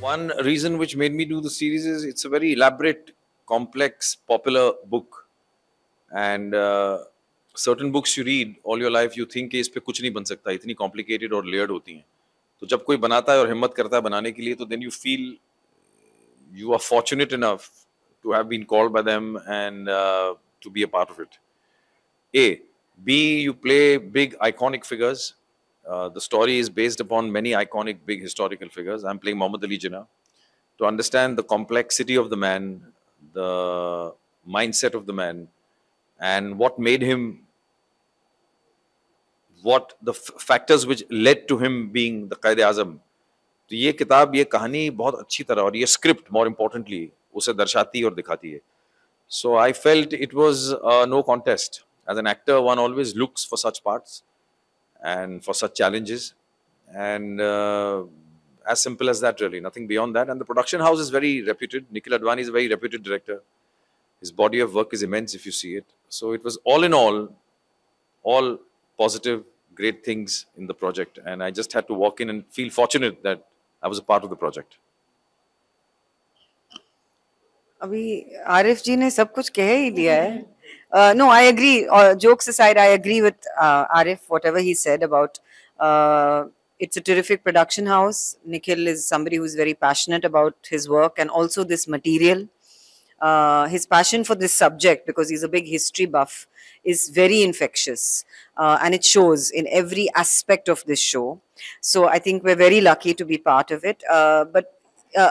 One reason which made me do the series is it's a very elaborate, complex, popular book. And certain books you read all your life, you think कि इस पे कुछ नहीं बन सकता, इतनी complicated और layered होती हैं. तो जब कोई बनाता है और हिम्मत करता है बनाने के लिए, तो then you feel you are fortunate enough to have been called by them and to be a part of it. A. B. You play big iconic figures. The story is based upon many iconic big historical figures. I'm playing Muhammad Ali Jinnah. To understand the complexity of the man, the mindset of the man, and what made him, what the factors which led to him being the Qaid-e-Azam. तो ये किताब, ये कहानी बहुत अच्छी तरह, और ये स्क्रिप्ट more importantly उसे दर्शाती और दिखाती है. So I felt it was no contest. As an actor, one always looks for such parts and for such challenges, and as simple as that, really, nothing beyond that. And the production house is very reputed. Nikhil Advani is a very reputed director. His body of work is immense if you see it. So it was all in all positive, great things in the project. And I just had to walk in and feel fortunate that I was a part of the project. अभी आरिफ जी ने सब कुछ कह ही दिया है. No, I agree. Jokes aside, I agree with Arif, whatever he said about it's a terrific production house. Nikhil is somebody who's very passionate about his work and also this material. His passion for this subject, because he's a big history buff, is very infectious. And it shows in every aspect of this show. So I think we're very lucky to be part of it. But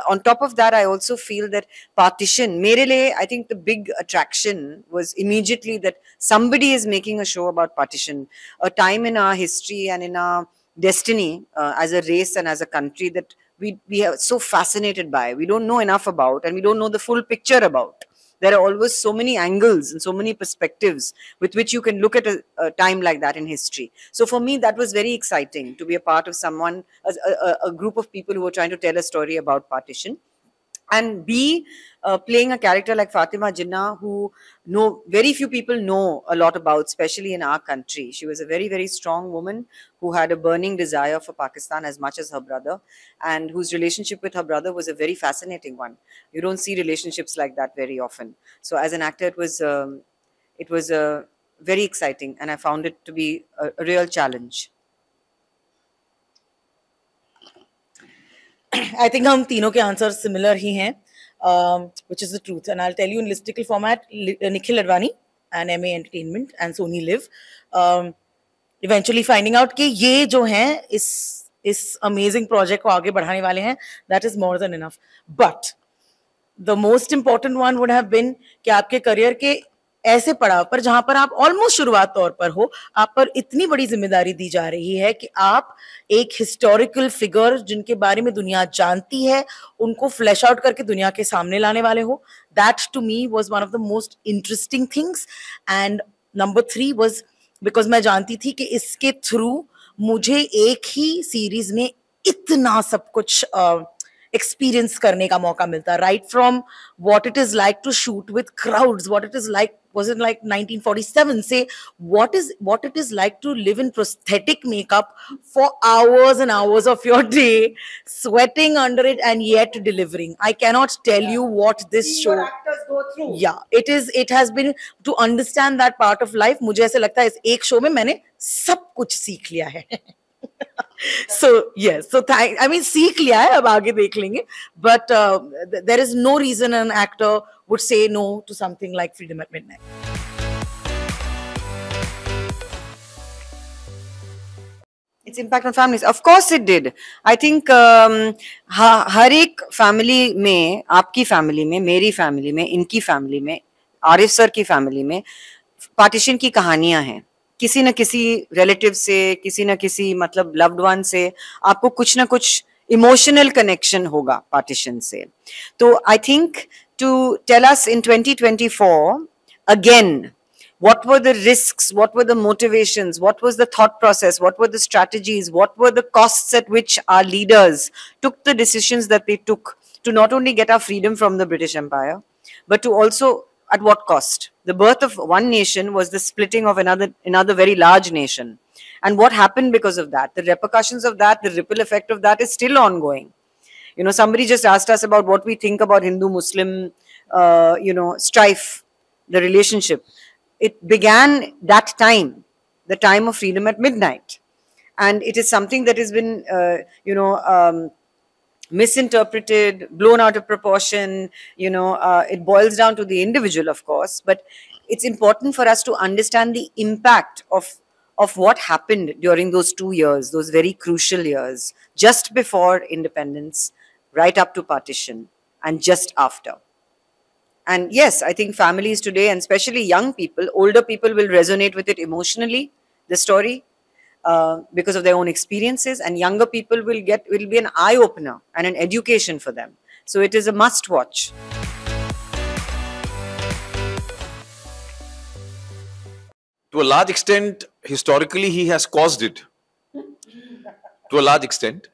on top of that, I also feel that partition, mere liye, I think the big attraction was immediately that somebody is making a show about partition, a time in our history and in our destiny as a race and as a country that we are so fascinated by, we don't know enough about, and we don't know the full picture about. There are always so many angles and so many perspectives with which you can look at a time like that in history. So for me, that was very exciting to be a part of someone, a group of people who were trying to tell a story about partition. And B, playing a character like Fatima Jinnah, who very few people know a lot about, especially in our country. She was a very, very strong woman who had a burning desire for Pakistan as much as her brother, and whose relationship with her brother was a very fascinating one. You don't see relationships like that very often. So as an actor, it was very exciting, and I found it to be a real challenge. I think हम तीनों के answer similar ही हैं, which is the truth. And I'll tell you in listicle format, Nikhil Advani and MA Entertainment and Sony Live, eventually finding out कि ये जो हैं इस amazing project को आगे बढ़ाने वाले हैं, that is more than enough. But the most important one would have been कि आपके करियर के ऐसे पड़ाव पर जहां पर आप ऑलमोस्ट शुरुआत तौर पर हो, आप पर इतनी बड़ी जिम्मेदारी दी जा रही है कि आप एक हिस्टोरिकल फिगर जिनके बारे में दुनिया जानती है, उनको फ्लैश आउट करके दुनिया के सामने लाने वाले हो. That to me was one of the most interesting things. And number 3 was because मैं जानती थी कि इसके थ्रू मुझे एक ही सीरीज में इतना सब कुछ एक्सपीरियंस करने का मौका मिलता. Right from what it is like to shoot with crowds, what it is like was in like 1947, say what it is like to live in prosthetic makeup for hours and hours of your day, sweating under it and yet delivering. I cannot tell you what this show actors go through. Yeah, it has been to understand that part of life. मुझे ऐसे लगता है इस एक show में मैंने सब कुछ सीख लिया है. So yes, so I mean सीख लिया है, अब आगे देख लेंगे. But there is no reason an actor would say no to something like Freedom at Midnight. Its impact on families, of course it did. I think हर एक family में, आपकी फैमिली में, मेरी फैमिली में, इनकी फैमिली में, आरिफ सर की family में पार्टीशन की कहानियां हैं. किसी न किसी रिलेटिव से, किसी न किसी मतलब लव्ड वन से आपको कुछ ना कुछ इमोशनल कनेक्शन होगा पार्टीशन से. तो I think to tell us in 2024 again what were the risks, what were the motivations, what was the thought process, what were the strategies, what were the costs at which our leaders took the decisions that they took to not only get our freedom from the British Empire, but to also, at what cost? The birth of one nation was the splitting of another very large nation. And what happened because of that? The repercussions of that, the ripple effect of that is still ongoing. You know, somebody just asked us about what we think about Hindu-Muslim, you know, strife, the relationship. It began that time, the time of freedom at midnight. And it is something that has been, you know, misinterpreted, blown out of proportion. You know, it boils down to the individual, of course, but it's important for us to understand the impact of what happened during those 2 years, those very crucial years, just before independence, right up to partition, and just after. And yes, I think families today, and especially young people, older people, will resonate with it emotionally, the story, because of their own experiences, and younger people will be an eye opener and an education for them. So it is a must watch. To a large extent, historically, he has caused it. To a large extent.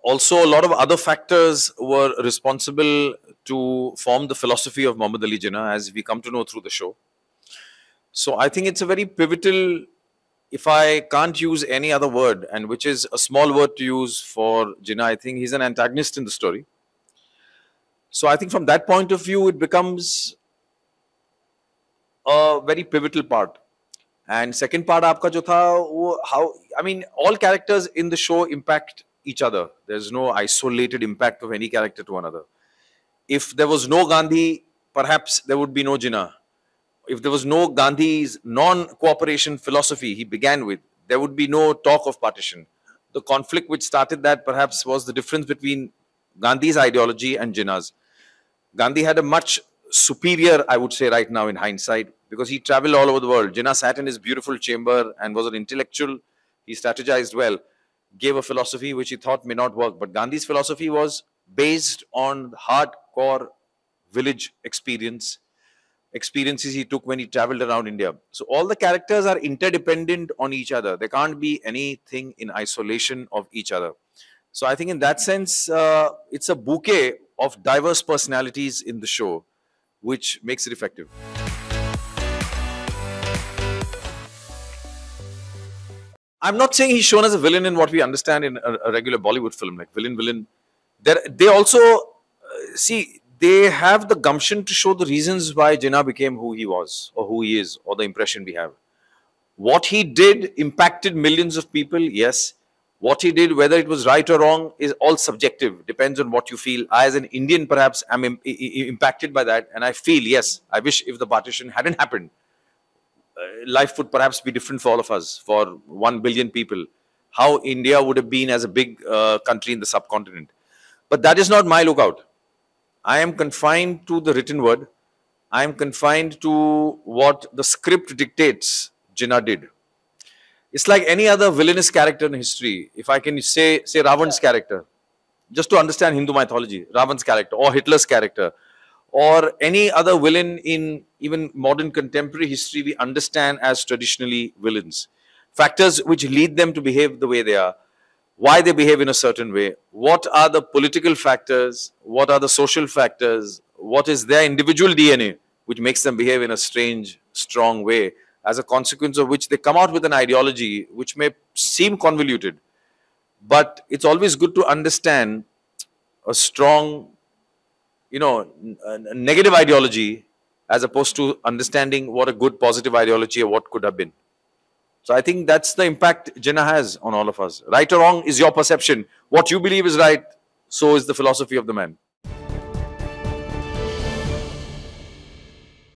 Also, a lot of other factors were responsible to form the philosophy of Muhammad Ali Jinnah, as we come to know through the show. So I think it's a very pivotal, if I can't use any other word, and which is a small word to use for Jinnah, I think he's an antagonist in the story. So I think from that point of view, it becomes a very pivotal part. And second part, aapka jo tha, how, I mean, all characters in the show impact each other. There's no isolated impact of any character to another. If there was no Gandhi, perhaps there would be no Jinnah. If there was no Gandhi's non-cooperation philosophy he began with, there would be no talk of partition. The conflict which started that perhaps was the difference between Gandhi's ideology and Jinnah's. Gandhi had a much superior, I would say right now in hindsight, because he traveled all over the world. Jinnah sat in his beautiful chamber and was an intellectual. He strategized well, gave a philosophy which he thought may not work. But Gandhi's philosophy was based on hardcore village experiences he took when he traveled around India. So all the characters are interdependent on each other. There can't be anything in isolation of each other. So I think in that sense, it's a bouquet of diverse personalities in the show, which makes it effective. I'm not saying he's shown as a villain in what we understand in a regular Bollywood film, like villain. They also, see, they have the gumption to show the reasons why Jinnah became who he was, or who he is, or the impression we have. What he did impacted millions of people, yes. What he did, whether it was right or wrong, is all subjective, depends on what you feel. I, as an Indian, perhaps am impacted by that, and I feel, yes, I wish if the partition hadn't happened, life would perhaps be different for all of us, for 1 billion people. How India would have been as a big country in the subcontinent. But that is not my lookout. I am confined to the written word. I am confined to what the script dictates Jinnah did. It's like any other villainous character in history. If I can say Ravan's character, just to understand Hindu mythology, Ravan's character, or Hitler's character, or any other villain in even modern contemporary history we understand as traditionally villains. Factors which lead them to behave the way they are, why they behave in a certain way, what are the political factors, what are the social factors, what is their individual DNA which makes them behave in a strange, strong way, as a consequence of which they come out with an ideology which may seem convoluted. But it's always good to understand a strong, a negative ideology as opposed to understanding what a good positive ideology or what could have been. So I think that's the impact Jinnah has on all of us. Right or wrong is your perception. What you believe is right, so is the philosophy of the man.